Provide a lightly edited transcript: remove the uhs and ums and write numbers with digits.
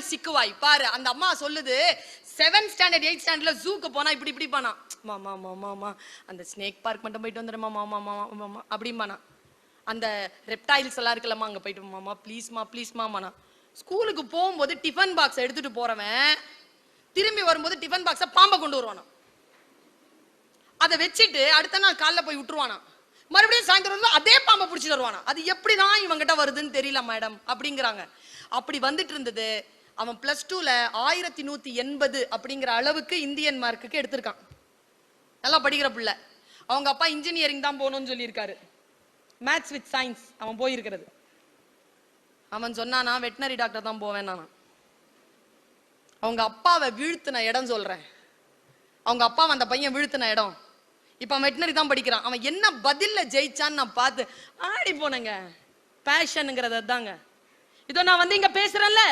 சிக்குவாய் பாரு. அந்த அம்மா சொல்லுது 7th ஸ்டாண்டர்ட் 8th ஸ்டாண்டர்ட்ல ஜூக்கு போனா இப்படி இப்படி பானா, மாமா மாமா மாமா அந்த ஸ்னேக் பார்க் மட்டும் போயிட்டு வந்துடுமா மாமா மாமா மாமா அப்படிமானா. அந்த ரெப்டைல்ஸ் எல்லாம் இருக்குல்லம்மா அங்க போயிட்டு மாமா ப்ளீஸ்மா ப்ளீஸ்மா மானா. ஸ்கூலுக்கு போகும்போது டிஃபன் பாக்ஸ் எடுத்துட்டு போறவன் திரும்பி வரும்போது டிஃபன் பாக்ஸ பாம்பை கொண்டு வருவானா. அதை வச்சுட்டு அடுத்த நாள் காலைல போய் விட்டுருவானா. மறுபடியும் சாயந்தரம் அதே பாம்பை பிடிச்சிட்டு வருவானா. அது எப்படிதான் இவங்கிட்ட வருதுன்னு தெரியல மேடம் அப்படிங்கிறாங்க. அப்படி வந்துட்டு இருந்தது. அவன் +2ல 1180 அப்படிங்கிற அளவுக்கு இந்தியன் மார்க்குக்கு எடுத்திருக்கான். நல்லா படிக்கிற பிள்ளை. அவங்க அப்பா இன்ஜினியரிங் தான் போகணும்னு சொல்லியிருக்காரு. மேத்ஸ் வித் சயின்ஸ் அவன் போயிருக்கிறது. அவன் சொன்னானா வெட்டினரி டாக்டர் தான் போவேன். அவங்க அப்பாவை வீழ்த்தின இடம் சொல்றேன். அவங்க அப்பாவை அந்த பையன் வீழ்த்தின இடம். இப்ப அவன் வெட்டினரி தான் படிக்கிறான். அவன் என்ன பதில்ல ஜெயிச்சான்னு நான் பார்த்து ஆடி போனேங்க. பேஷனுங்கிறது தாங்க. இதோ நான் வந்து இங்க பேசுறேன்ல,